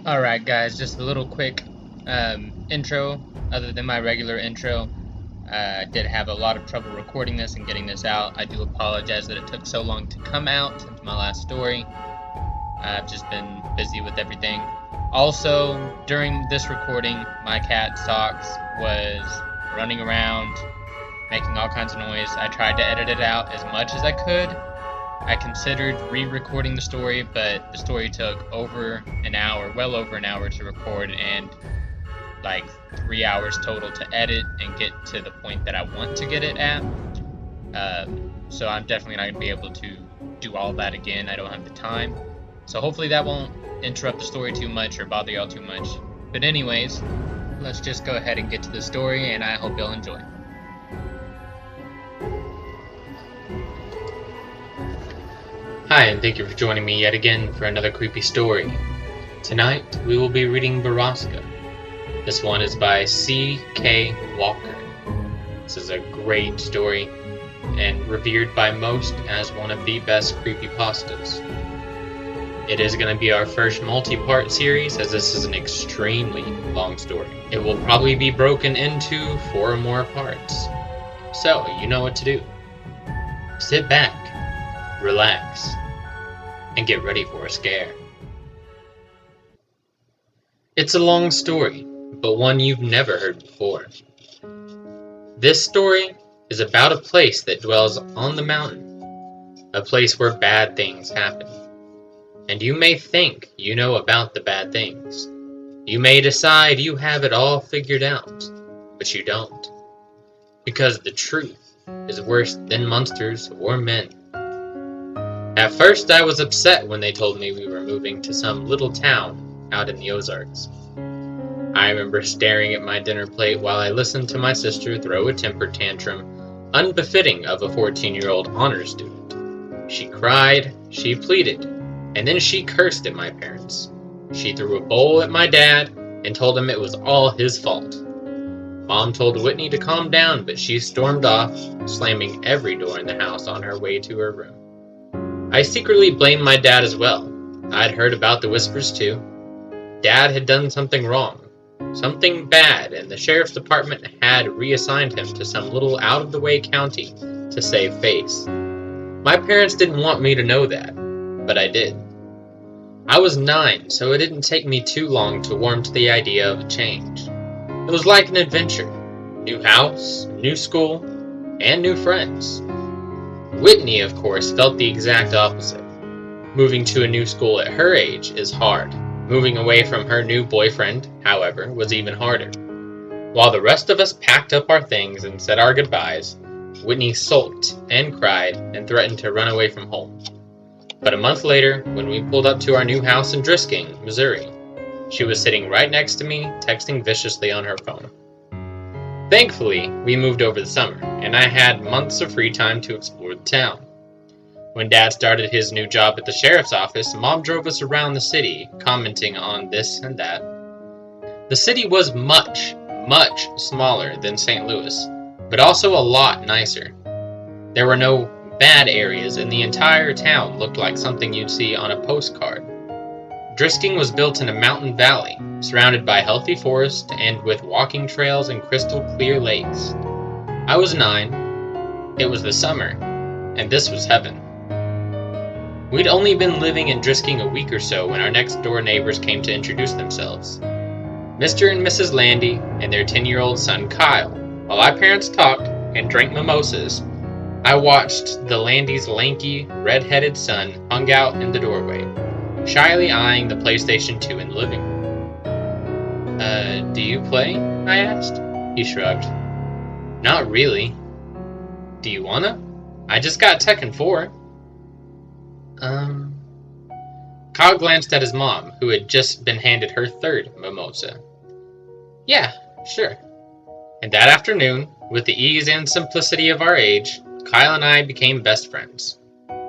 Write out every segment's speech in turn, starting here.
Alright guys, just a little quick intro. Other than my regular intro, I did have a lot of trouble recording this and getting this out. I do apologize that it took so long to come out since my last story. I've just been busy with everything. Also, during this recording, my cat Socks was running around, making all kinds of noise. I tried to edit it out as much as I could. I considered re-recording the story, but the story took over an hour, well over an hour to record, and like 3 hours total to edit and get to the point that I want to get it at. So I'm definitely not going to be able to do all that again. I don't have the time. So hopefully that won't interrupt the story too much or bother y'all too much. But anyways, let's just go ahead and get to the story, and I hope y'all enjoy. Hi, and thank you for joining me yet again for another creepy story. Tonight, we will be reading Borrasca. This one is by C.K. Walker. This is a great story, and revered by most as one of the best creepypastas. It is going to be our first multi-part series, as this is an extremely long story. It will probably be broken into 4 more parts. So, you know what to do. Sit back, relax, and get ready for a scare. It's a long story, but one you've never heard before. This story is about a place that dwells on the mountain, a place where bad things happen. And you may think you know about the bad things. You may decide you have it all figured out, but you don't. Because the truth is worse than monsters or men. At first I was upset when they told me we were moving to some little town out in the Ozarks. I remember staring at my dinner plate while I listened to my sister throw a temper tantrum unbefitting of a 14-year-old honors student. She cried, she pleaded, and then she cursed at my parents. She threw a bowl at my dad and told him it was all his fault. Mom told Whitney to calm down, but she stormed off, slamming every door in the house on her way to her room. I secretly blamed my dad as well. I'd heard about the whispers too. Dad had done something wrong, something bad, and the sheriff's department had reassigned him to some little out-of-the-way county to save face. My parents didn't want me to know that, but I did. I was 9, so it didn't take me too long to warm to the idea of a change. It was like an adventure. New house, new school, and new friends. Whitney, of course, felt the exact opposite. Moving to a new school at her age is hard. Moving away from her new boyfriend, however, was even harder. While the rest of us packed up our things and said our goodbyes, Whitney sulked and cried and threatened to run away from home. But a month later, when we pulled up to our new house in Drisking, Missouri, she was sitting right next to me, texting viciously on her phone. Thankfully, we moved over the summer, and I had months of free time to explore the town. When Dad started his new job at the sheriff's office, Mom drove us around the city, commenting on this and that. The city was much, much smaller than St. Louis, but also a lot nicer. There were no bad areas, and the entire town looked like something you'd see on a postcard. Drisking was built in a mountain valley, surrounded by healthy forest and with walking trails and crystal clear lakes. I was 9, it was the summer, and this was heaven. We'd only been living in Drisking a week or so when our next door neighbors came to introduce themselves. Mr. and Mrs. Landy and their 10-year-old son Kyle. While our parents talked and drank mimosas, I watched the Landys' lanky, red-headed son hung out in the doorway, shyly eyeing the PlayStation 2 in the living room. Do you play? I asked. He shrugged. Not really. Do you wanna? I just got Tekken 4. Kyle glanced at his mom, who had just been handed her 3rd mimosa. Yeah, sure. And that afternoon, with the ease and simplicity of our age, Kyle and I became best friends.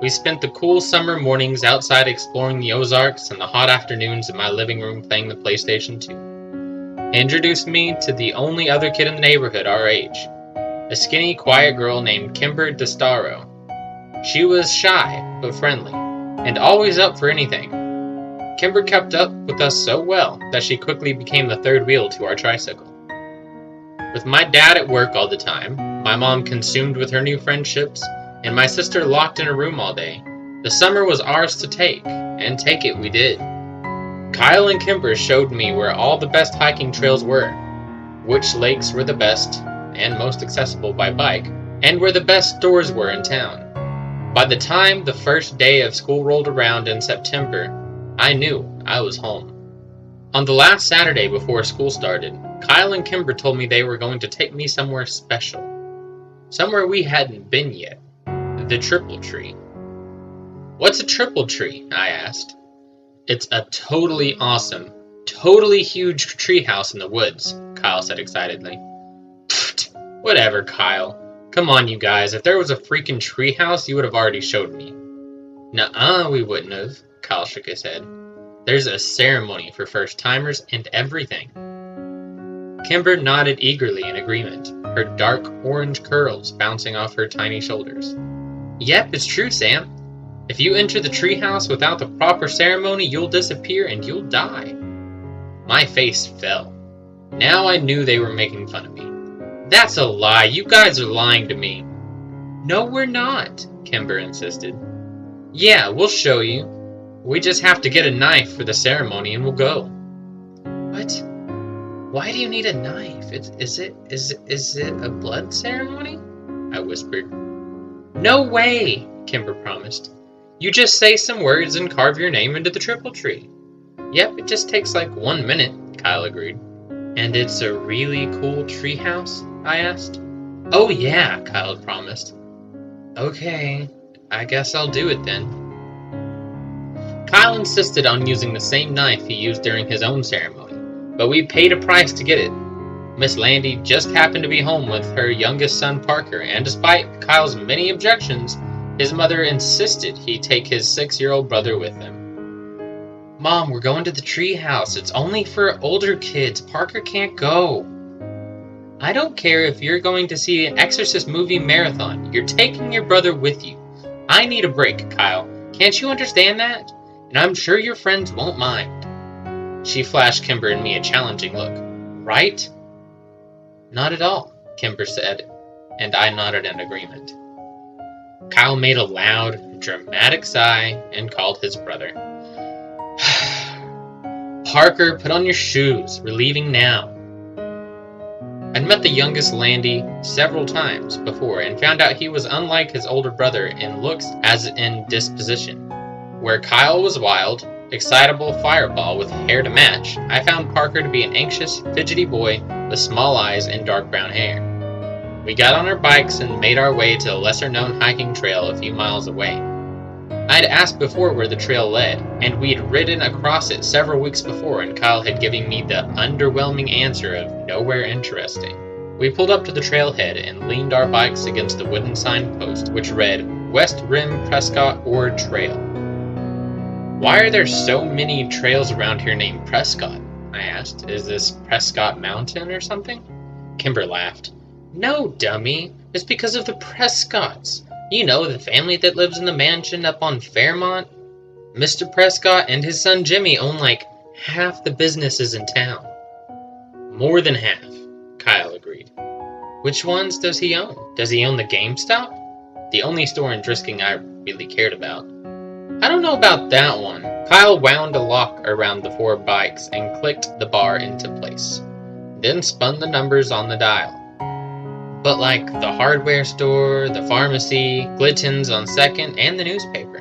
We spent the cool summer mornings outside exploring the Ozarks and the hot afternoons in my living room playing the PlayStation 2. He introduced me to the only other kid in the neighborhood our age, a skinny, quiet girl named Kimber DeStaro. She was shy, but friendly, and always up for anything. Kimber kept up with us so well that she quickly became the third wheel to our tricycle. With my dad at work all the time, my mom consumed with her new friendships, and my sister locked in a room all day, the summer was ours to take, and take it we did. Kyle and Kimber showed me where all the best hiking trails were, which lakes were the best and most accessible by bike, and where the best stores were in town. By the time the first day of school rolled around in September, I knew I was home. On the last Saturday before school started, Kyle and Kimber told me they were going to take me somewhere special. Somewhere we hadn't been yet. The Triple Tree. What's a triple tree? I asked. It's a totally awesome, totally huge treehouse in the woods, Kyle said excitedly. Pfft, whatever, Kyle. Come on, you guys. If there was a freaking treehouse, you would have already showed me. Nuh-uh, we wouldn't have, Kyle shook his head. There's a ceremony for first-timers and everything. Kimber nodded eagerly in agreement, her dark orange curls bouncing off her tiny shoulders. Yep, it's true, Sam. If you enter the treehouse without the proper ceremony, you'll disappear and you'll die. My face fell. Now I knew they were making fun of me. That's a lie. You guys are lying to me. No, we're not, Kimber insisted. Yeah, we'll show you. We just have to get a knife for the ceremony and we'll go. What? Why do you need a knife? Is it a blood ceremony? I whispered. No way, Kimber promised. You just say some words and carve your name into the triple tree. Yep, it just takes like 1 minute, Kyle agreed. And it's a really cool treehouse? I asked. Oh yeah, Kyle promised. Okay, I guess I'll do it then. Kyle insisted on using the same knife he used during his own ceremony, but we paid a price to get it. Miss Landy just happened to be home with her youngest son Parker, and despite Kyle's many objections, his mother insisted he take his 6-year-old brother with him. Mom, we're going to the treehouse. It's only for older kids. Parker can't go. I don't care if you're going to see an Exorcist movie marathon. You're taking your brother with you. I need a break, Kyle. Can't you understand that? And I'm sure your friends won't mind. She flashed Kimber and me a challenging look. Right? Not at all, Kimber said, and I nodded in agreement. Kyle made a loud, dramatic sigh and called his brother. Parker, put on your shoes. We're leaving now. I'd met the youngest Landy several times before and found out he was unlike his older brother in looks as in disposition. Where Kyle was wild, excitable fireball with hair to match, I found Parker to be an anxious, fidgety boy with small eyes and dark brown hair. We got on our bikes and made our way to a lesser-known hiking trail a few miles away. I'd asked before where the trail led, and we'd ridden across it several weeks before, and Kyle had given me the underwhelming answer of nowhere interesting. We pulled up to the trailhead and leaned our bikes against the wooden signpost, which read, West Rim Prescott Ord Trail. Why are there so many trails around here named Prescott? I asked. Is this Prescott Mountain or something? Kimber laughed. No, dummy. It's because of the Prescotts. You know, the family that lives in the mansion up on Fairmont? Mr. Prescott and his son Jimmy own like half the businesses in town. More than half, Kyle agreed. Which ones does he own? Does he own the GameStop? The only store in Drisking I really cared about. I don't know about that one. Kyle wound a lock around the 4 bikes and clicked the bar into place. Then spun the numbers on the dial. But like the hardware store, the pharmacy, Glitton's on 2nd, and the newspaper.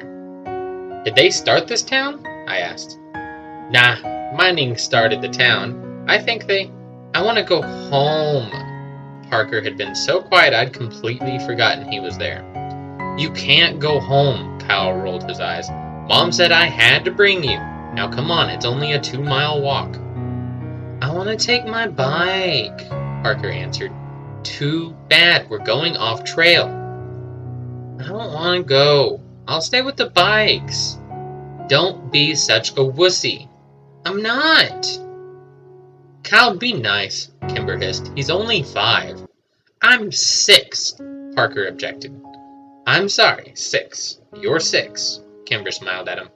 Did they start this town? I asked. Nah, mining started the town. I want to go home. Parker had been so quiet I'd completely forgotten he was there. You can't go home, Kyle rolled his eyes. Mom said I had to bring you. Now come on, it's only a 2-mile walk. I want to take my bike, Parker answered. Too bad, we're going off trail. I don't want to go. I'll stay with the bikes. Don't be such a wussy. I'm not. Kyle, be nice, Kimber hissed. He's only 5. I'm 6, Parker objected. I'm sorry, 6. You're 6, Kimber smiled at him.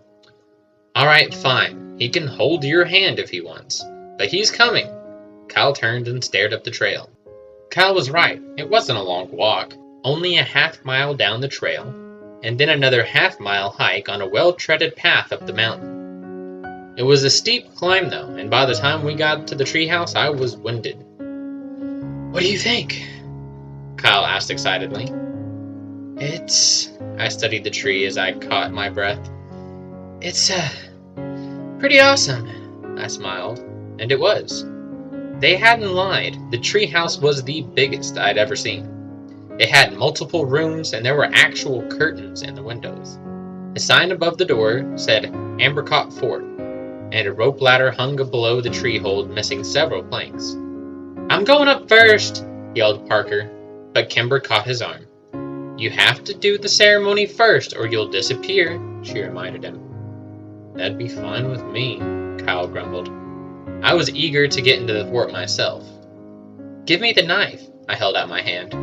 Alright, fine. He can hold your hand if he wants. But he's coming. Kyle turned and stared up the trail. Kyle was right. It wasn't a long walk. Only a half-mile down the trail, and then another half-mile hike on a well-treaded path up the mountain. It was a steep climb, though, and by the time we got to the treehouse, I was winded. "What do you think?" Kyle asked excitedly. I studied the tree as I caught my breath. It's pretty awesome," I smiled, and it was. They hadn't lied. The treehouse was the biggest I'd ever seen. It had multiple rooms, and there were actual curtains in the windows. A sign above the door said Ambercott Fort, and a rope ladder hung below the tree hold, missing several planks. "I'm going up first," yelled Parker, but Kimber caught his arm. "You have to do the ceremony first, or you'll disappear," she reminded him. "That'd be fine with me," Kyle grumbled. I was eager to get into the fort myself. "Give me the knife," I held out my hand.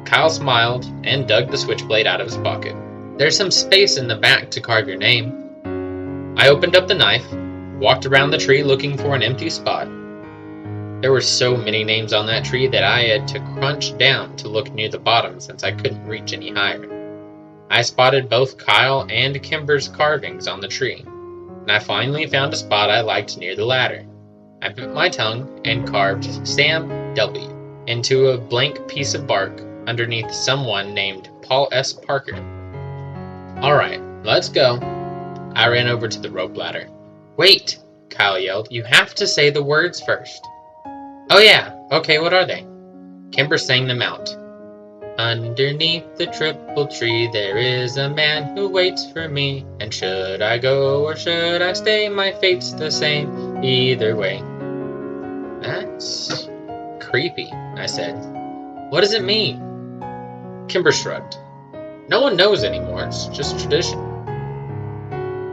Kyle smiled and dug the switchblade out of his pocket. "There's some space in the back to carve your name." I opened up the knife, walked around the tree looking for an empty spot. There were so many names on that tree that I had to crunch down to look near the bottom since I couldn't reach any higher. I spotted both Kyle and Kimber's carvings on the tree, and I finally found a spot I liked near the ladder. I bit my tongue and carved Sam W. into a blank piece of bark underneath someone named Paul S. Parker. "Alright, let's go." I ran over to the rope ladder. "Wait," Kyle yelled. "You have to say the words first." "Oh yeah, okay, what are they?" Kimber sang them out. "Underneath the triple tree there is a man who waits for me, and should I go or should I stay, my fate's the same, either way." "That's creepy," I said. "What does it mean?" Kimber shrugged. "No one knows anymore, it's just tradition."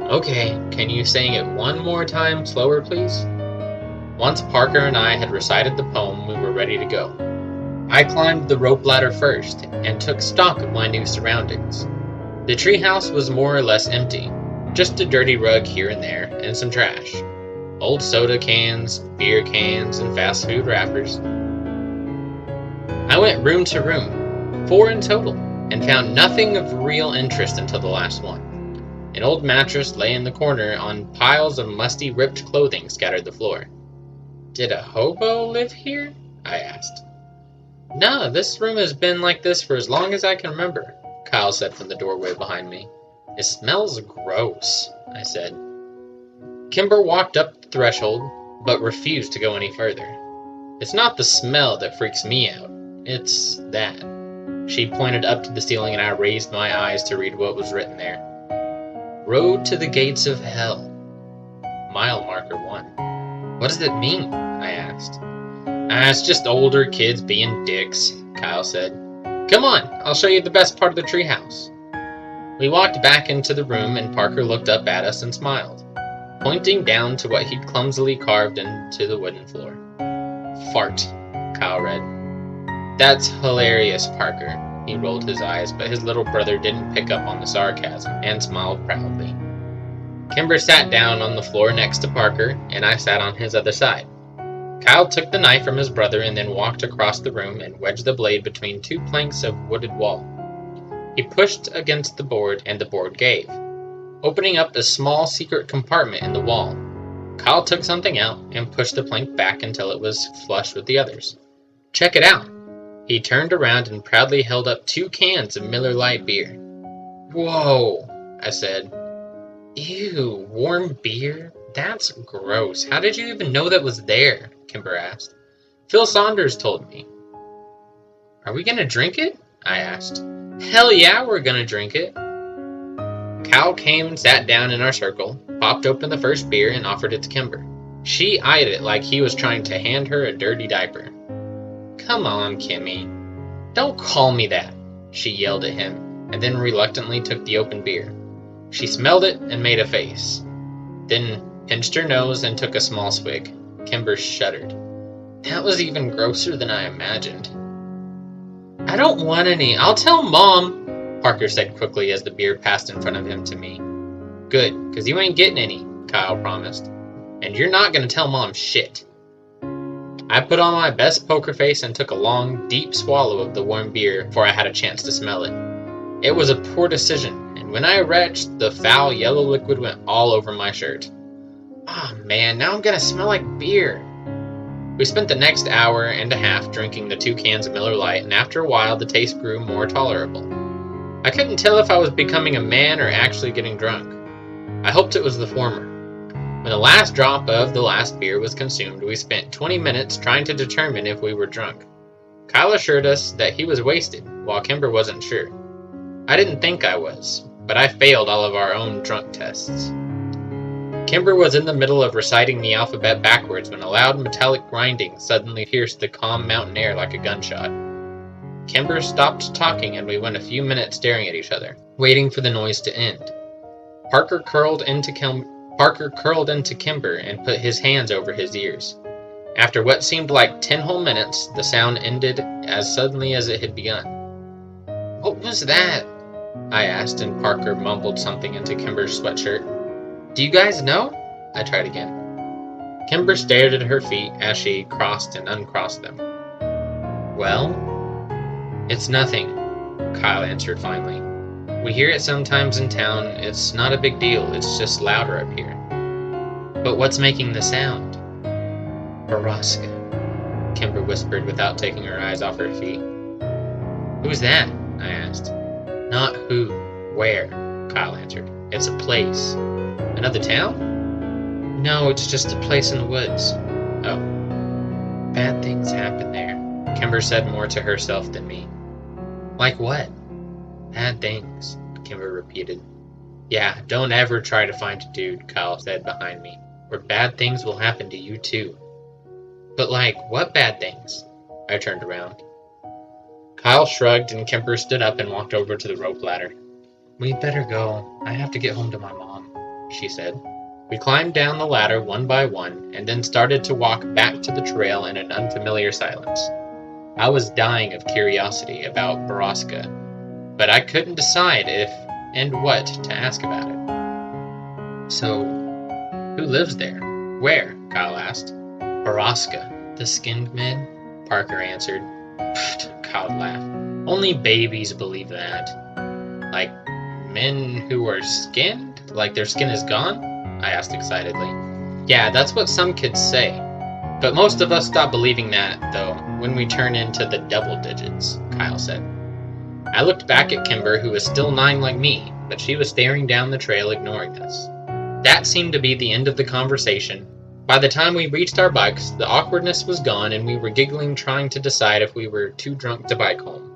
"Okay, can you sing it one more time slower, please?" Once Parker and I had recited the poem, we were ready to go. I climbed the rope ladder first and took stock of my new surroundings. The treehouse was more or less empty, just a dirty rug here and there and some trash. Old soda cans, beer cans, and fast food wrappers. I went room to room, 4 in total, and found nothing of real interest until the last one. An old mattress lay in the corner on piles of musty, ripped clothing scattered the floor. "Did a hobo live here?" I asked. "No, this room has been like this for as long as I can remember," Kyle said from the doorway behind me. "It smells gross," I said. Kimber walked up the threshold, but refused to go any further. "It's not the smell that freaks me out, it's that." She pointed up to the ceiling and I raised my eyes to read what was written there. "Road to the gates of hell. Mile marker 1. "What does it mean?" I asked. "It's just older kids being dicks," Kyle said. "Come on, I'll show you the best part of the treehouse." We walked back into the room and Parker looked up at us and smiled, pointing down to what he'd clumsily carved into the wooden floor. "Fart," Kyle read. "That's hilarious, Parker." He rolled his eyes, but his little brother didn't pick up on the sarcasm and smiled proudly. Kimber sat down on the floor next to Parker, and I sat on his other side. Kyle took the knife from his brother and then walked across the room and wedged the blade between 2 planks of wooded wall. He pushed against the board, and the board gave, opening up a small secret compartment in the wall. Kyle took something out and pushed the plank back until it was flush with the others. "Check it out." He turned around and proudly held up 2 cans of Miller Lite beer. "Whoa," I said. "Ew, warm beer? That's gross. How did you even know that was there?" Kimber asked. "Phil Saunders told me." "Are we gonna drink it?" I asked. "Hell yeah, we're gonna drink it." Kyle came and sat down in our circle, popped open the first beer, and offered it to Kimber. She eyed it like he was trying to hand her a dirty diaper. "Come on, Kimmy. Don't call me that," she yelled at him, and then reluctantly took the open beer. She smelled it and made a face, then pinched her nose and took a small swig. Kimber shuddered. "That was even grosser than I imagined." "I don't want any. I'll tell Mom," Parker said quickly as the beer passed in front of him to me. "Good, 'cause you ain't getting any," Kyle promised. And you're not going to tell Mom shit. I put on my best poker face and took a long, deep swallow of the warm beer before I had a chance to smell it. It was a poor decision, and when I retched, the foul yellow liquid went all over my shirt. Oh man, now I'm going to smell like beer. We spent the next hour and a half drinking the 2 cans of Miller Lite, and after a while the taste grew more tolerable. I couldn't tell if I was becoming a man or actually getting drunk. I hoped it was the former. When the last drop of the last beer was consumed, we spent 20 minutes trying to determine if we were drunk. Kyle assured us that he was wasted, while Kimber wasn't sure. I didn't think I was, but I failed all of our own drunk tests. Kimber was in the middle of reciting the alphabet backwards when a loud metallic grinding suddenly pierced the calm mountain air like a gunshot. Kimber stopped talking and we went a few minutes staring at each other, waiting for the noise to end. Parker curled into Kimber and put his hands over his ears. After what seemed like 10 whole minutes, the sound ended as suddenly as it had begun. "What was that?" I asked, and Parker mumbled something into Kimber's sweatshirt. "Do you guys know?" I tried again. Kimber stared at her feet as she crossed and uncrossed them. "Well, it's nothing," Kyle answered finally. "We hear it sometimes in town. It's not a big deal. It's just louder up here." "But what's making the sound?" "Borrasca," Kimber whispered without taking her eyes off her feet. "Who's that?" I asked. "Not who, where," Kyle answered. "It's a place." "Another town?" "No, it's just a place in the woods." "Oh." "Bad things happen there," Kimber said more to herself than me. "Like what?" "Bad things," Kimber repeated. "Yeah, don't ever try to find a dude," Kyle said behind me, "or bad things will happen to you too." "But like, what bad things?" I turned around. Kyle shrugged and Kimber stood up and walked over to the rope ladder. "We'd better go. I have to get home to my mom," she said. We climbed down the ladder one by one and then started to walk back to the trail in an unfamiliar silence. I was dying of curiosity about Borrasca, but I couldn't decide if and what to ask about it. "So, who lives there? Where?" Kyle asked. "Borrasca, the skinned men," Parker answered. Kyle laughed. "Only babies believe that." "Like men who are skinned? Like their skin is gone?" I asked excitedly. "Yeah, that's what some kids say. But most of us stop believing that, though, when we turn into the double digits," Kyle said. I looked back at Kimber, who was still 9 like me, but she was staring down the trail, ignoring us. That seemed to be the end of the conversation. By the time we reached our bikes, the awkwardness was gone and we were giggling, trying to decide if we were too drunk to bike home.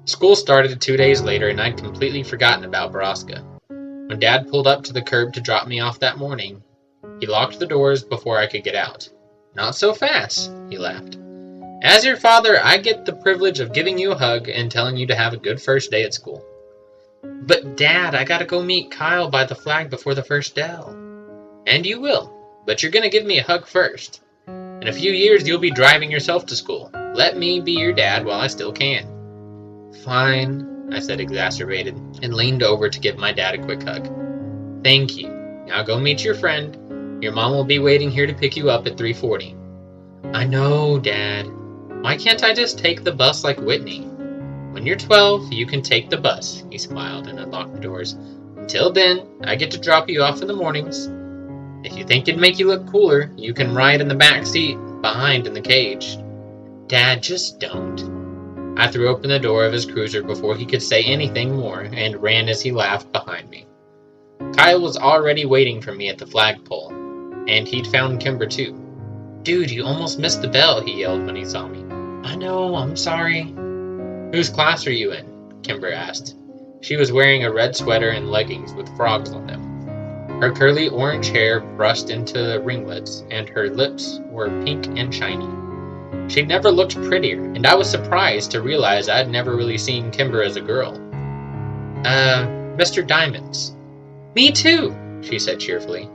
School started 2 days later and I'd completely forgotten about Borrasca. When Dad pulled up to the curb to drop me off that morning, he locked the doors before I could get out. "Not so fast," he laughed. "As your father, I get the privilege of giving you a hug and telling you to have a good first day at school." "But Dad, I gotta go meet Kyle by the flag before the first bell." "And you will, but you're gonna give me a hug first. In a few years you'll be driving yourself to school. Let me be your dad while I still can." "Fine," I said, exacerbated, and leaned over to give my dad a quick hug. "Thank you. Now go meet your friend. Your mom will be waiting here to pick you up at 3:40. "I know, Dad. Why can't I just take the bus like Whitney?" "When you're 12, you can take the bus," he smiled and unlocked the doors. "Until then, I get to drop you off in the mornings. If you think it'd make you look cooler, you can ride in the back seat, behind in the cage." "Dad, just don't." I threw open the door of his cruiser before he could say anything more and ran as he laughed behind me. Kyle was already waiting for me at the flagpole, and he'd found Kimber too. "Dude, you almost missed the bell," he yelled when he saw me. "I know, I'm sorry." "Whose class are you in?" Kimber asked. She was wearing a red sweater and leggings with frogs on them. Her curly orange hair brushed into ringlets, and her lips were pink and shiny. She'd never looked prettier, and I was surprised to realize I'd never really seen Kimber as a girl. Mr. Diamond's." "Me too," she said cheerfully.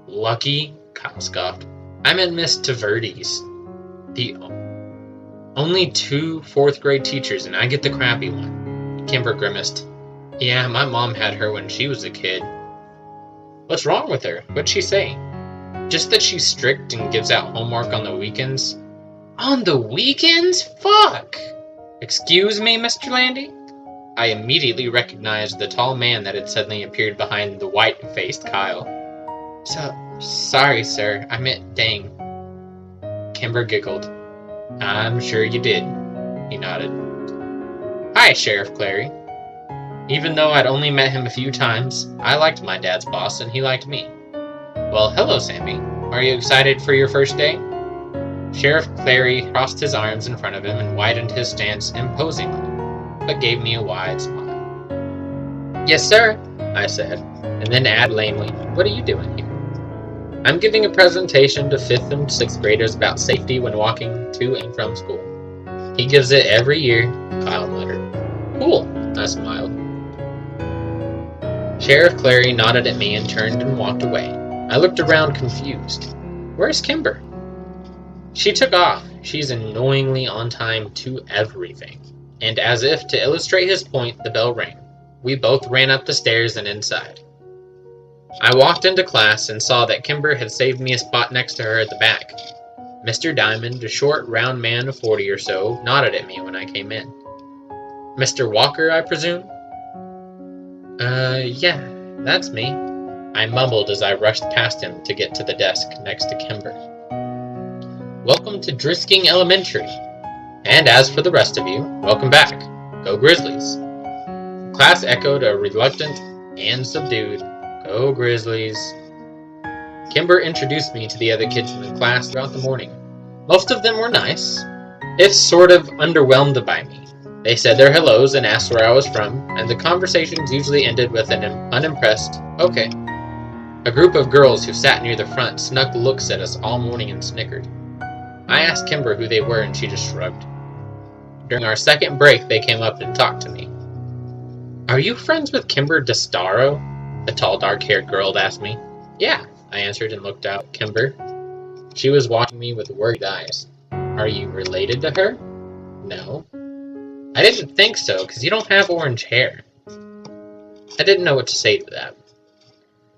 "Lucky," Kyle scoffed. "I'm in Miss Taverty's. The only 2 4th-grade teachers, and I get the crappy one." Kimber grimaced. "Yeah, my mom had her when she was a kid." What's wrong with her? What'd she say? Just that she's strict and gives out homework on the weekends. On the weekends? Fuck! Excuse me, Mr. Landy? I immediately recognized the tall man that had suddenly appeared behind the white-faced Kyle. Sorry, sir. I meant dang. Kimber giggled. I'm sure you did. He nodded. Hi, Sheriff Clary. Even though I'd only met him a few times, I liked my dad's boss and he liked me. Well, hello, Sammy. Are you excited for your first day? Sheriff Clary crossed his arms in front of him and widened his stance imposingly, but gave me a wide smile. Yes, sir, I said, and then added lamely, what are you doing here? I'm giving a presentation to 5th and 6th graders about safety when walking to and from school. He gives it every year, Kyle muttered. Cool, I smiled. Sheriff Clary nodded at me and turned and walked away. I looked around confused. Where's Kimber? She took off. She's annoyingly on time to everything. And as if to illustrate his point, the bell rang. We both ran up the stairs and inside. I walked into class and saw that Kimber had saved me a spot next to her at the back. Mr. Diamond, a short, round man of 40 or so, nodded at me when I came in. Mr. Walker, I presume? Yeah, that's me. I mumbled as I rushed past him to get to the desk next to Kimber. Welcome to Drisking Elementary. And as for the rest of you, welcome back. Go Grizzlies. The class echoed a reluctant and subdued, Go Grizzlies. Kimber introduced me to the other kids in the class throughout the morning. Most of them were nice, if sort of underwhelmed by me. They said their hellos and asked where I was from, and the conversations usually ended with an unimpressed, okay. A group of girls who sat near the front snuck looks at us all morning and snickered. I asked Kimber who they were and she just shrugged. During our second break, they came up and talked to me. Are you friends with Kimber DeStaro? The tall, dark-haired girl asked me. Yeah, I answered and looked out at Kimber. She was watching me with worried eyes. Are you related to her? No. I didn't think so, because you don't have orange hair. I didn't know what to say to that.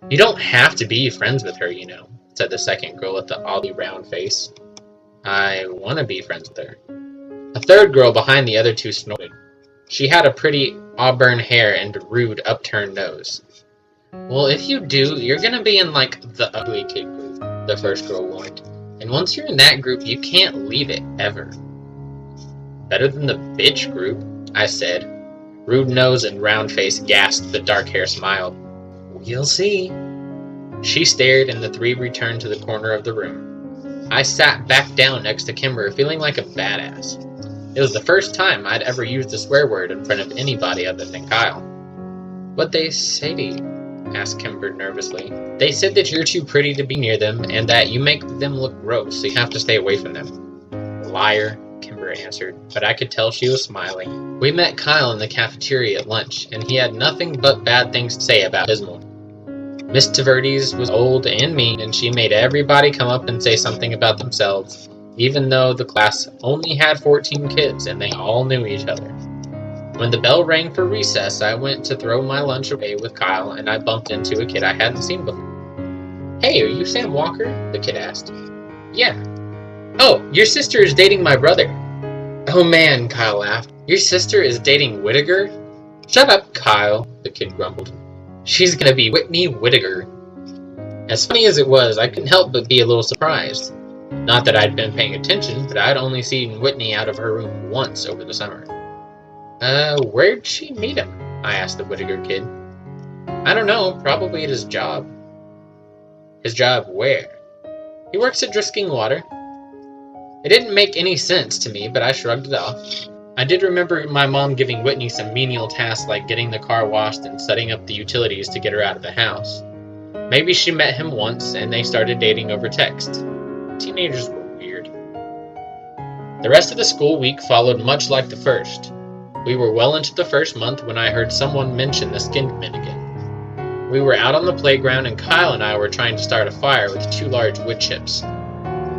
You don't have to be friends with her, you know, said the second girl with the oddly round face. I want to be friends with her. A third girl behind the other two snorted. She had a pretty auburn hair and a rude upturned nose. Well, if you do, you're gonna be in, like, the ugly kid group, the first girl warned. And once you're in that group, you can't leave it, ever. Better than the bitch group, I said. Rude nose and round face gasped, the dark hair smiled. You'll see. She stared and the three returned to the corner of the room. I sat back down next to Kimber, feeling like a badass. It was the first time I'd ever used a swear word in front of anybody other than Kyle. What'd they say to you? Asked Kimber nervously. They said that you're too pretty to be near them and that you make them look gross, so you have to stay away from them. Liar, Kimber answered, but I could tell she was smiling. We met Kyle in the cafeteria at lunch, and he had nothing but bad things to say about Ismael. Miss Taverdes was old and mean, and she made everybody come up and say something about themselves, even though the class only had 14 kids and they all knew each other. When the bell rang for recess, I went to throw my lunch away with Kyle, and I bumped into a kid I hadn't seen before. Hey, are you Sam Walker? The kid asked. Yeah. Oh, your sister is dating my brother. Oh man, Kyle laughed. Your sister is dating Whittaker? Shut up, Kyle, the kid grumbled. She's gonna be Whitney Whittaker. As funny as it was, I couldn't help but be a little surprised. Not that I'd been paying attention, but I'd only seen Whitney out of her room once over the summer. Where'd she meet him? I asked the Whittaker kid. I don't know, probably at his job. His job where? He works at Drisking Water. It didn't make any sense to me, but I shrugged it off. I did remember my mom giving Whitney some menial tasks like getting the car washed and setting up the utilities to get her out of the house. Maybe she met him once and they started dating over text. Teenagers were weird. The rest of the school week followed much like the first. We were well into the first month when I heard someone mention the skinned men again. We were out on the playground and Kyle and I were trying to start a fire with 2 large wood chips.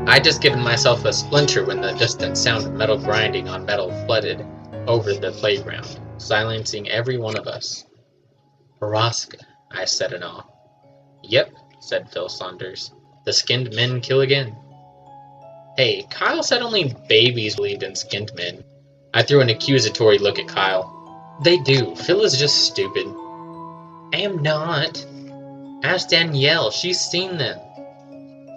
I'd just given myself a splinter when the distant sound of metal grinding on metal flooded over the playground, silencing every one of us. Borrasca, I said in awe. Yep, said Phil Saunders. The skinned men kill again. Hey, Kyle said only babies believed in skinned men. I threw an accusatory look at Kyle. They do. Phil is just stupid. I am not. Ask Danielle. She's seen them.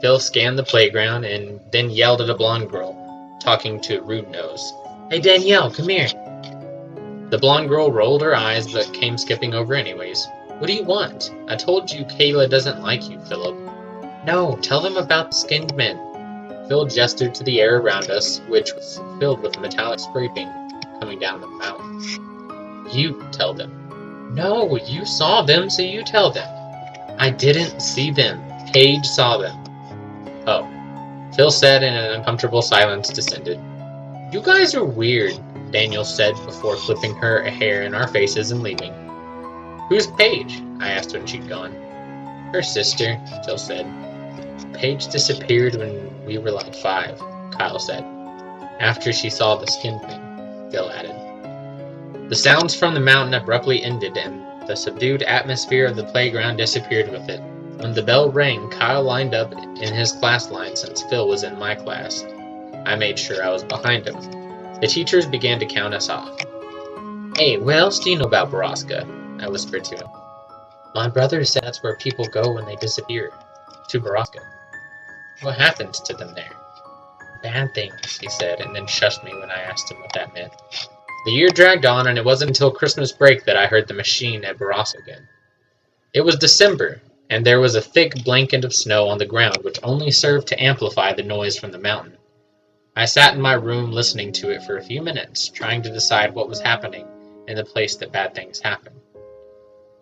Phil scanned the playground and then yelled at a blonde girl, talking to Rude Nose. Hey Danielle, come here. The blonde girl rolled her eyes but came skipping over anyways. What do you want? I told you Kayla doesn't like you, Philip. No, tell them about the skinned men. Phil gestured to the air around us, which was filled with metallic scraping coming down the mountain. You tell them. No, you saw them, so you tell them. I didn't see them. Paige saw them. Oh, Phil said, and an uncomfortable silence descended. You guys are weird, Daniel said before flipping her hair in our faces and leaving. Who's Paige? I asked when she'd gone. Her sister, Phil said. Paige disappeared when we were like 5, Kyle said. After she saw the skin thing, Phil added. The sounds from the mountain abruptly ended, and the subdued atmosphere of the playground disappeared with it. When the bell rang, Kyle lined up in his class line since Phil was in my class. I made sure I was behind him. The teachers began to count us off. Hey, what else do you know about Borrasca? I whispered to him. My brother said that's where people go when they disappear. To Borrasca. What happens to them there? Bad things, he said, and then shushed me when I asked him what that meant. The year dragged on, and it wasn't until Christmas break that I heard the machine at Borrasca again. It was December, and there was a thick blanket of snow on the ground which only served to amplify the noise from the mountain. I sat in my room listening to it for a few minutes, trying to decide what was happening in the place that bad things happen.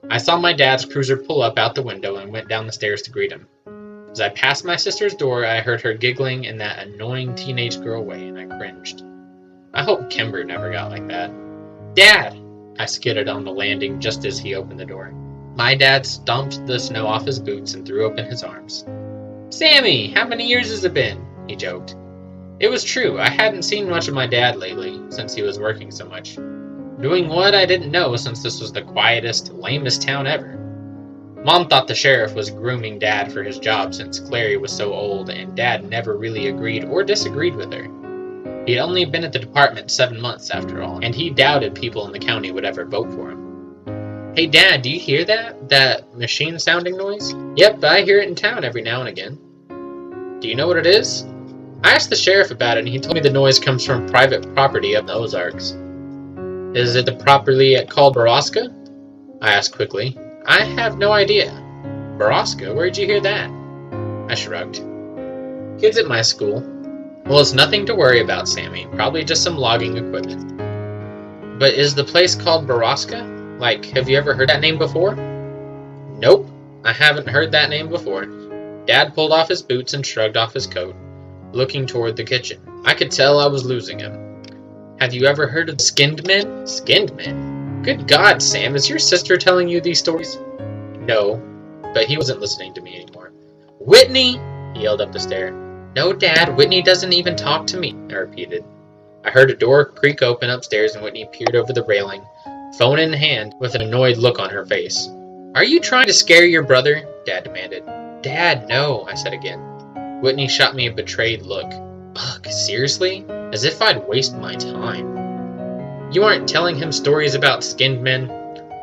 I saw my dad's cruiser pull up out the window and went down the stairs to greet him. As I passed my sister's door, I heard her giggling in that annoying teenage girl way, and I cringed. I hope Kimber never got like that. Dad! I skidded on the landing just as he opened the door. My dad stomped the snow off his boots and threw open his arms. Sammy, how many years has it been? He joked. It was true, I hadn't seen much of my dad lately, since he was working so much. Doing what I didn't know, since this was the quietest, lamest town ever. Mom thought the sheriff was grooming Dad for his job since Clary was so old, and Dad never really agreed or disagreed with her. He'd only been at the department 7 months after all, and he doubted people in the county would ever vote for him. Hey Dad, do you hear that? That machine-sounding noise? Yep, I hear it in town every now and again. Do you know what it is? I asked the sheriff about it, and he told me the noise comes from private property up in the Ozarks. Is it the property called Borrasca? I asked quickly. I have no idea. Borrasca? Where'd you hear that? I shrugged. Kids at my school. Well, it's nothing to worry about, Sammy. Probably just some logging equipment. But is the place called Borrasca? Like, have you ever heard that name before? Nope, I haven't heard that name before. Dad pulled off his boots and shrugged off his coat, looking toward the kitchen. I could tell I was losing him. Have you ever heard of skinned men? Skinned men? Good God, Sam, is your sister telling you these stories? No, but he wasn't listening to me anymore. Whitney! He yelled up the stair. No, Dad, Whitney doesn't even talk to me, I repeated. I heard a door creak open upstairs and Whitney peered over the railing, phone in hand, with an annoyed look on her face. Are you trying to scare your brother? Dad demanded. Dad, no, I said again. Whitney shot me a betrayed look. Ugh, seriously? As if I'd waste my time. You aren't telling him stories about skinned men?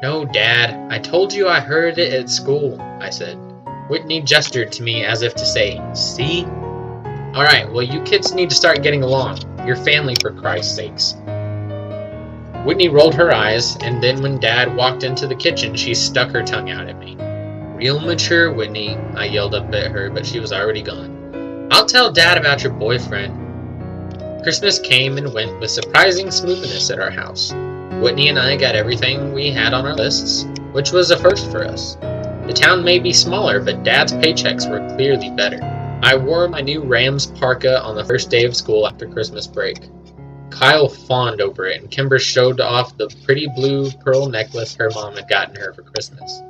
No, Dad. I told you I heard it at school, I said. Whitney gestured to me as if to say, see? Alright, well you kids need to start getting along. Your family, for Christ's sakes. Whitney rolled her eyes, and then when Dad walked into the kitchen, she stuck her tongue out at me. Real mature, Whitney, I yelled up at her, but she was already gone. I'll tell Dad about your boyfriend. Christmas came and went with surprising smoothness at our house. Whitney and I got everything we had on our lists, which was a first for us. The town may be smaller, but Dad's paychecks were clearly better. I wore my new Rams parka on the first day of school after Christmas break. Kyle fawned over it, and Kimber showed off the pretty blue pearl necklace her mom had gotten her for Christmas.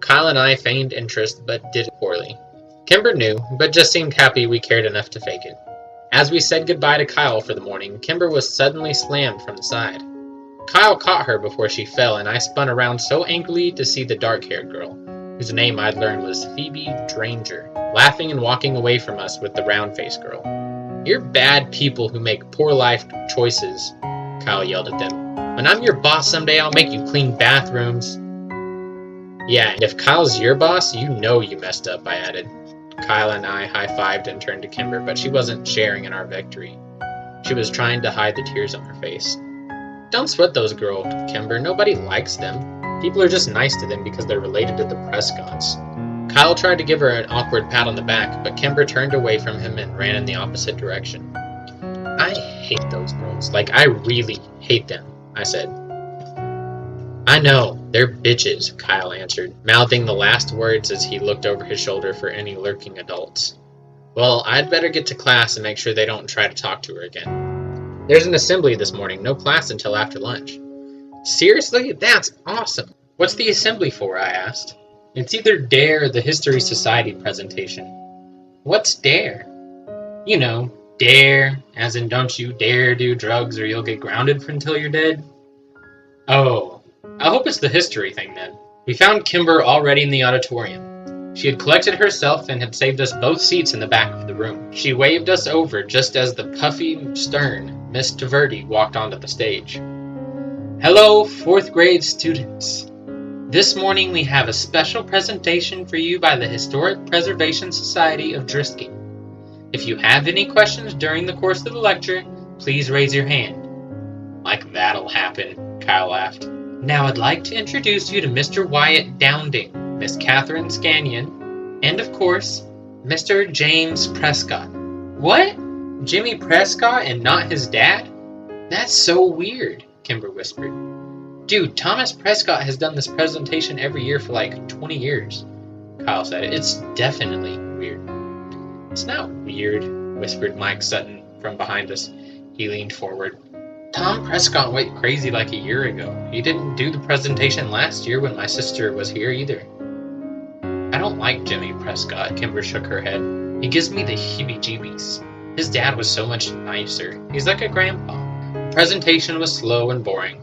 Kyle and I feigned interest, but did it poorly. Kimber knew, but just seemed happy we cared enough to fake it. As we said goodbye to Kyle for the morning, Kimber was suddenly slammed from the side. Kyle caught her before she fell, and I spun around so angrily to see the dark-haired girl. whose name I'd learned was Phoebe Dranger, laughing and walking away from us with the round-faced girl. "You're bad people who make poor life choices," Kyle yelled at them. "When I'm your boss someday, I'll make you clean bathrooms." "Yeah, and if Kyle's your boss, you know you messed up," I added. Kyle and I high-fived and turned to Kimber, but she wasn't sharing in our victory. She was trying to hide the tears on her face. "Don't sweat those girls, Kimber. Nobody likes them. People are just nice to them because they're related to the Prescotts." Kyle tried to give her an awkward pat on the back, but Kimber turned away from him and ran in the opposite direction. "I hate those girls. Like, I really hate them," I said. "I know, they're bitches," Kyle answered, mouthing the last words as he looked over his shoulder for any lurking adults. "Well, I'd better get to class and make sure they don't try to talk to her again. There's an assembly this morning, no class until after lunch." "Seriously? That's awesome. What's the assembly for?" I asked. "It's either DARE or the History Society presentation." "What's DARE?" "You know, dare, as in don't you dare do drugs or you'll get grounded until you're dead." "Oh, I hope it's the history thing then." We found Kimber already in the auditorium. She had collected herself and had saved us both seats in the back of the room. She waved us over just as the puffy, stern Miss Taverty walked onto the stage. "Hello, 4th grade students. This morning we have a special presentation for you by the Historic Preservation Society of Drisking. If you have any questions during the course of the lecture, please raise your hand." "Like that'll happen," Kyle laughed. "Now I'd like to introduce you to Mr. Wyatt Dowding, Miss Catherine Scannion, and of course, Mr. James Prescott." "What? Jimmy Prescott and not his dad? That's so weird," Kimber whispered. "Dude, Thomas Prescott has done this presentation every year for like 20 years. Kyle said, "It's definitely weird." "It's not weird," whispered Mike Sutton from behind us. He leaned forward. "Tom Prescott went crazy like a year ago. He didn't do the presentation last year when my sister was here either." "I don't like Jimmy Prescott," Kimber shook her head. "He gives me the heebie-jeebies. His dad was so much nicer. He's like a grandpa." The presentation was slow and boring.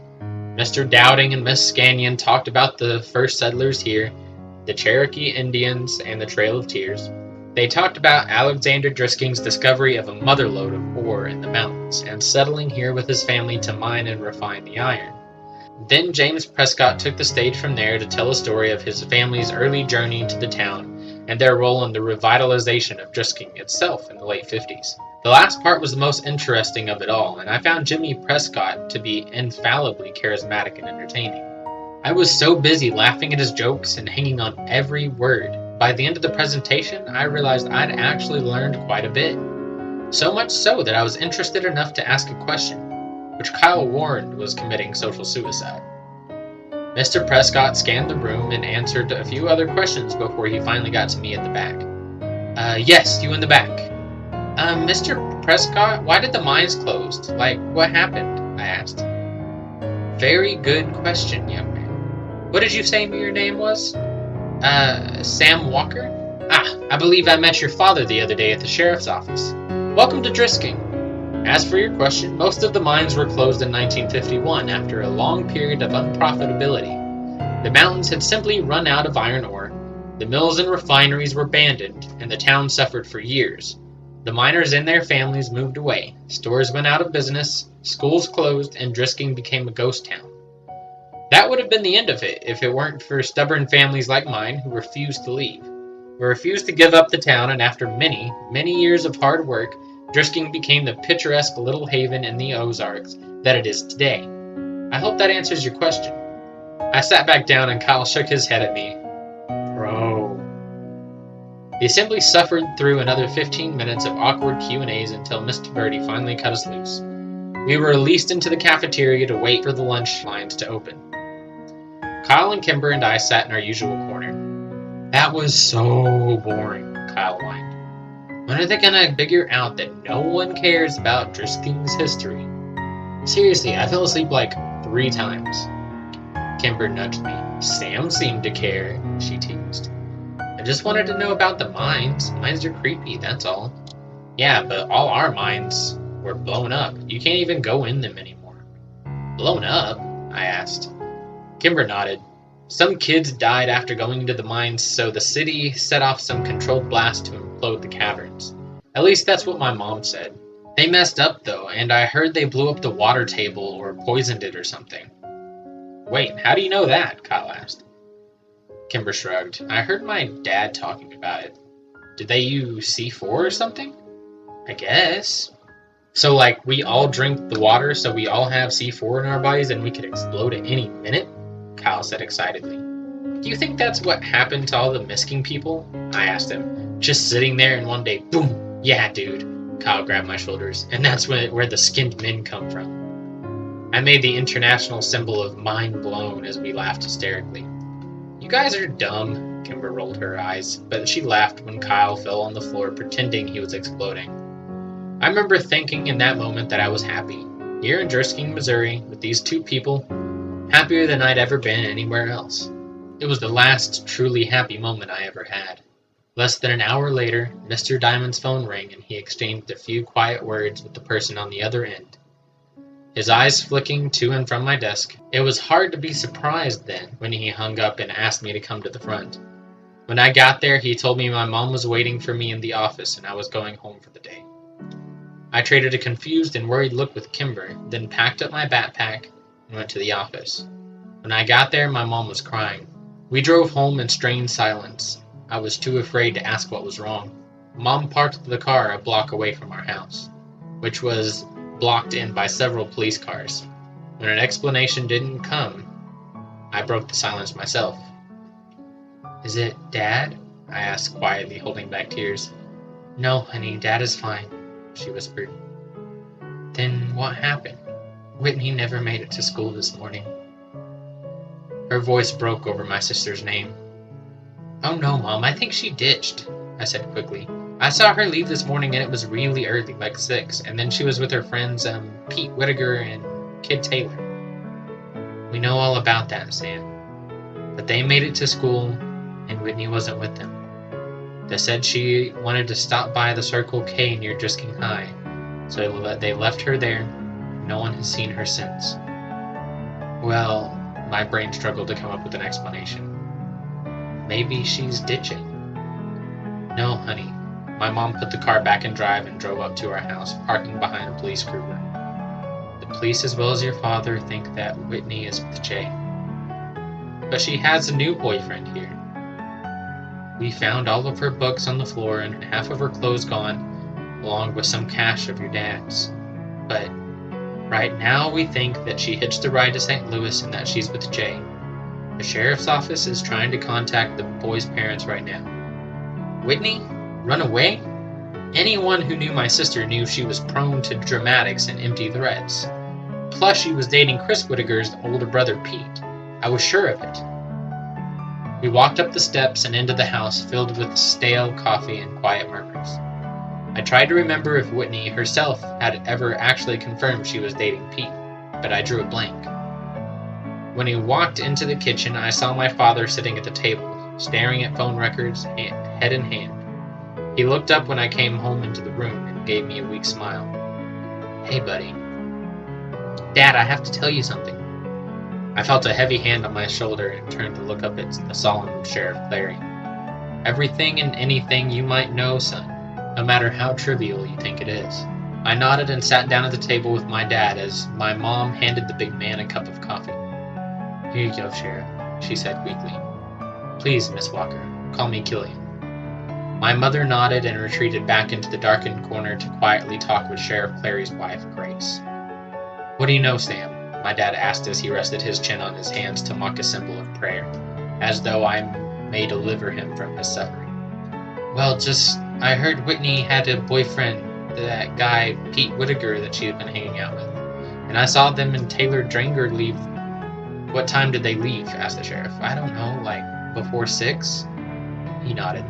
Mr. Dowding and Miss Scannion talked about the first settlers here, the Cherokee Indians, and the Trail of Tears. They talked about Alexander Drisking's discovery of a motherlode of ore in the mountains and settling here with his family to mine and refine the iron. Then James Prescott took the stage from there to tell a story of his family's early journey to the town and their role in the revitalization of Drisking itself in the late 50s. The last part was the most interesting of it all, and I found Jimmy Prescott to be infallibly charismatic and entertaining. I was so busy laughing at his jokes and hanging on every word. By the end of the presentation, I realized I'd actually learned quite a bit. So much so that I was interested enough to ask a question, which Kyle warned was committing social suicide. Mr. Prescott scanned the room and answered a few other questions before he finally got to me at the back. Yes, you in the back." Mr. Prescott, why did the mines close? Like, what happened?" I asked. "Very good question, young man. What did you say your name was?" Sam Walker? "Ah, I believe I met your father the other day at the sheriff's office. Welcome to Drisking. As for your question, most of the mines were closed in 1951 after a long period of unprofitability. The mountains had simply run out of iron ore, the mills and refineries were abandoned, and the town suffered for years. The miners and their families moved away, stores went out of business, schools closed, and Drisking became a ghost town. That would have been the end of it if it weren't for stubborn families like mine who refused to leave. We refused to give up the town, and after many, many years of hard work, Drisking became the picturesque little haven in the Ozarks that it is today. I hope that answers your question." I sat back down and Kyle shook his head at me. "Bro." The assembly suffered through another 15 minutes of awkward Q&As until Mr. Birdie finally cut us loose. We were released into the cafeteria to wait for the lunch lines to open. Kyle and Kimber and I sat in our usual corner. "That was so boring," Kyle whined. "When are they gonna figure out that no one cares about Drisking's history?" Seriously, I fell asleep like 3 times. Kimber nudged me. "Sam seemed to care," she teased. "I just wanted to know about the mines. Mines are creepy, that's all." "Yeah, but all our mines were blown up. You can't even go in them anymore." "Blown up?" I asked. Kimber nodded. Some kids died after going into the mines, so the city set off some controlled blast to implode the caverns. At least that's what my mom said. They messed up though, and I heard they blew up the water table or poisoned it or something. Wait, how do you know that? Kyle asked. Kimber shrugged. I heard my dad talking about it. Did they use C4 or something? I guess. So, like, we all drink the water, so we all have C4 in our bodies and we could explode at any minute? Kyle said excitedly. Do you think that's what happened to all the Misking people? I asked him. Just sitting there and one day, boom! Yeah, dude. Kyle grabbed my shoulders. And that's where the skinned men come from. I made the international symbol of mind blown as we laughed hysterically. You guys are dumb, Kimber rolled her eyes, but she laughed when Kyle fell on the floor pretending he was exploding. I remember thinking in that moment that I was happy, here in Erskine, Missouri, with these two people, happier than I'd ever been anywhere else. It was the last truly happy moment I ever had. Less than an hour later, Mr. Diamond's phone rang and he exchanged a few quiet words with the person on the other end. His eyes flicking to and from my desk. It was hard to be surprised then when he hung up and asked me to come to the front. When I got there, he told me my mom was waiting for me in the office and I was going home for the day. I traded a confused and worried look with Kimber, then packed up my backpack and went to the office. When I got there, my mom was crying. We drove home in strained silence. I was too afraid to ask what was wrong. Mom parked the car a block away from our house, which was blocked in by several police cars. When an explanation didn't come, I broke the silence myself. Is it Dad? I asked quietly, holding back tears. No, honey, Dad is fine, she whispered. Then what happened? Whitney never made it to school this morning. Her voice broke over my sister's name. Oh no, Mom, I think she ditched, I said quickly. I saw her leave this morning and it was really early, like 6, and then she was with her friends, Pete Whittaker and Kid Taylor. We know all about that, Sam. But they made it to school and Whitney wasn't with them. They said she wanted to stop by the Circle K near Drisking High, so they left her there. No one has seen her since. Well, my brain struggled to come up with an explanation. Maybe she's ditching. No, honey. My mom put the car back in drive and drove up to our house, parking behind a police cruiser. The police, as well as your father, think that Whitney is with Jay. But she has a new boyfriend here. We found all of her books on the floor and half of her clothes gone, along with some cash of your dad's. But right now we think that she hitched a ride to St. Louis and that she's with Jay. The sheriff's office is trying to contact the boy's parents right now. Whitney? Run away? Anyone who knew my sister knew she was prone to dramatics and empty threats. Plus, she was dating Chris Whittaker's older brother, Pete. I was sure of it. We walked up the steps and into the house filled with stale coffee and quiet murmurs. I tried to remember if Whitney herself had ever actually confirmed she was dating Pete, but I drew a blank. When he walked into the kitchen, I saw my father sitting at the table, staring at phone records, head in hand. He looked up when I came home into the room and gave me a weak smile. Hey, buddy. Dad, I have to tell you something. I felt a heavy hand on my shoulder and turned to look up at the solemn Sheriff Clary. Everything and anything you might know, son, no matter how trivial you think it is. I nodded and sat down at the table with my dad as my mom handed the big man a cup of coffee. Here you go, Sheriff, she said weakly. Please, Miss Walker, call me Killian. My mother nodded and retreated back into the darkened corner to quietly talk with Sheriff Clary's wife, Grace. What do you know, Sam? My dad asked as he rested his chin on his hands to mock a symbol of prayer, as though I may deliver him from his suffering. Well, I heard Whitney had a boyfriend, that guy Pete Whittaker that she had been hanging out with. And I saw them and Taylor Dranger leave. What time did they leave? Asked the sheriff. I don't know, like before 6? He nodded.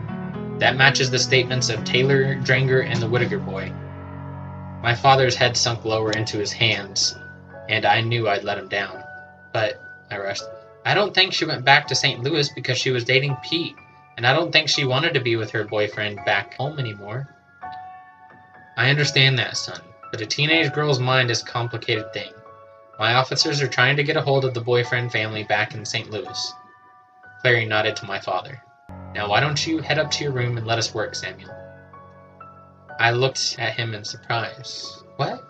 That matches the statements of Taylor Dranger and the Whittaker boy. My father's head sunk lower into his hands, and I knew I'd let him down. But, I rushed, I don't think she went back to St. Louis because she was dating Pete, and I don't think she wanted to be with her boyfriend back home anymore. I understand that, son, but a teenage girl's mind is a complicated thing. My officers are trying to get a hold of the boyfriend family back in St. Louis. Clary nodded to my father. Now why don't you head up to your room and let us work, Samuel? I looked at him in surprise. What?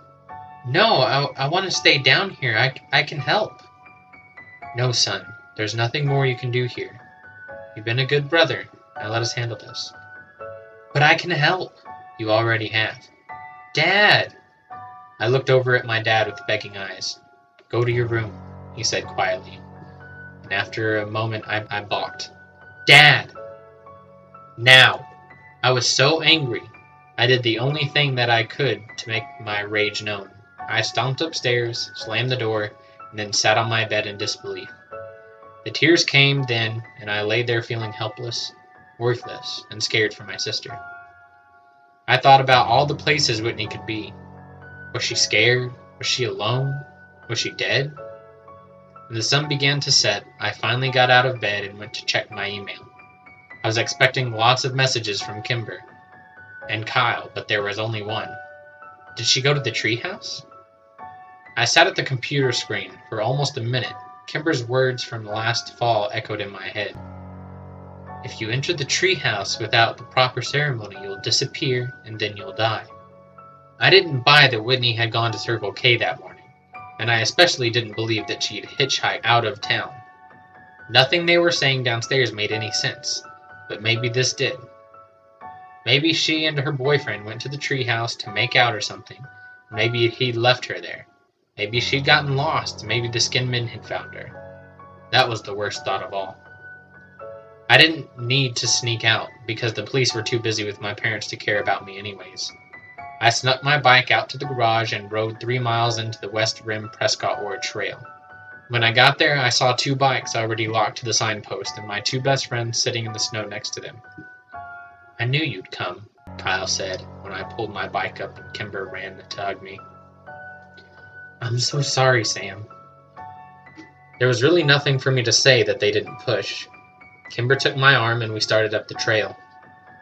No, I want to stay down here. I can help. No, son. There's nothing more you can do here. You've been a good brother. Now let us handle this. But I can help. You already have. Dad! I looked over at my dad with begging eyes. Go to your room, he said quietly. And after a moment, I balked. Dad! Now! I was so angry. I did the only thing that I could to make my rage known. I stomped upstairs, slammed the door, and then sat on my bed in disbelief. The tears came then, and I lay there feeling helpless, worthless, and scared for my sister. I thought about all the places Whitney could be. Was she scared? Was she alone? Was she dead? When the sun began to set, I finally got out of bed and went to check my email. I was expecting lots of messages from Kimber and Kyle, but there was only one. Did she go to the treehouse? I sat at the computer screen for almost a minute. Kimber's words from last fall echoed in my head. If you enter the treehouse without the proper ceremony, you'll disappear and then you'll die. I didn't buy that Whitney had gone to Circle K that morning, and I especially didn't believe that she'd hitchhiked out of town. Nothing they were saying downstairs made any sense, but maybe this did. Maybe she and her boyfriend went to the treehouse to make out or something. Maybe he'd left her there. Maybe she'd gotten lost. Maybe the skinmen had found her. That was the worst thought of all. I didn't need to sneak out, because the police were too busy with my parents to care about me anyways. I snuck my bike out to the garage and rode 3 miles into the West Rim Prescott Ward Trail. When I got there, I saw 2 bikes already locked to the signpost and my 2 best friends sitting in the snow next to them. I knew you'd come, Kyle said when I pulled my bike up and Kimber ran to hug me. I'm so sorry, Sam. There was really nothing for me to say that they didn't push. Kimber took my arm and we started up the trail.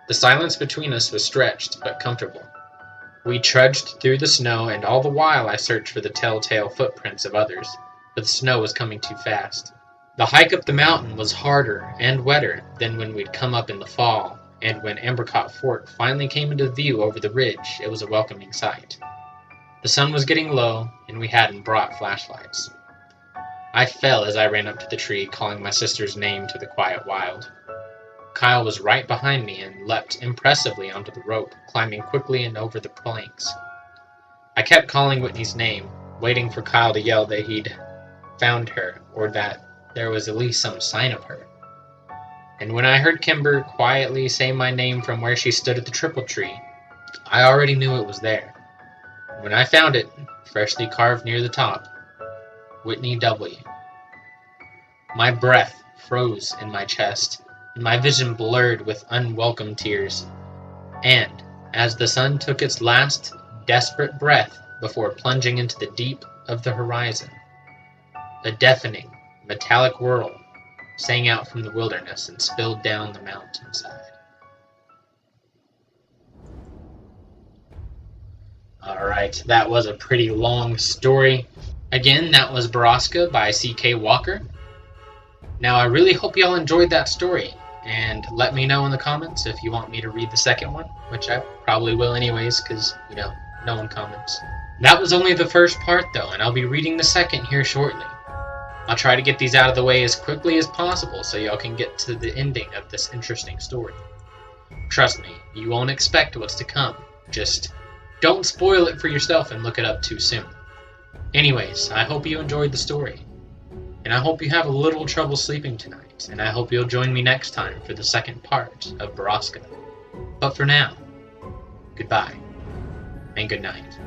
The silence between us was stretched, but comfortable. We trudged through the snow, and all the while I searched for the telltale footprints of others, but the snow was coming too fast. The hike up the mountain was harder and wetter than when we'd come up in the fall, and when Ambercott Fort finally came into view over the ridge, it was a welcoming sight. The sun was getting low, and we hadn't brought flashlights. I fell as I ran up to the tree, calling my sister's name to the quiet wild. Kyle was right behind me and leapt impressively onto the rope, climbing quickly and over the planks. I kept calling Whitney's name, waiting for Kyle to yell that he'd found her, or that there was at least some sign of her. And when I heard Kimber quietly say my name from where she stood at the triple tree, I already knew it was there. When I found it, freshly carved near the top, Whitney W. My breath froze in my chest, and my vision blurred with unwelcome tears. And, as the sun took its last, desperate breath before plunging into the deep of the horizon, a deafening, metallic whirl sang out from the wilderness and spilled down the mountainside. Alright, that was a pretty long story. Again, that was Borrasca by C.K. Walker. Now, I really hope y'all enjoyed that story, and let me know in the comments if you want me to read the second one, which I probably will anyways, because, no one comments. That was only the first part, though, and I'll be reading the second here shortly. I'll try to get these out of the way as quickly as possible so y'all can get to the ending of this interesting story. Trust me, you won't expect what's to come. Just don't spoil it for yourself and look it up too soon. Anyways, I hope you enjoyed the story. And I hope you have a little trouble sleeping tonight, and I hope you'll join me next time for the second part of Borrasca. But for now, goodbye, and good night.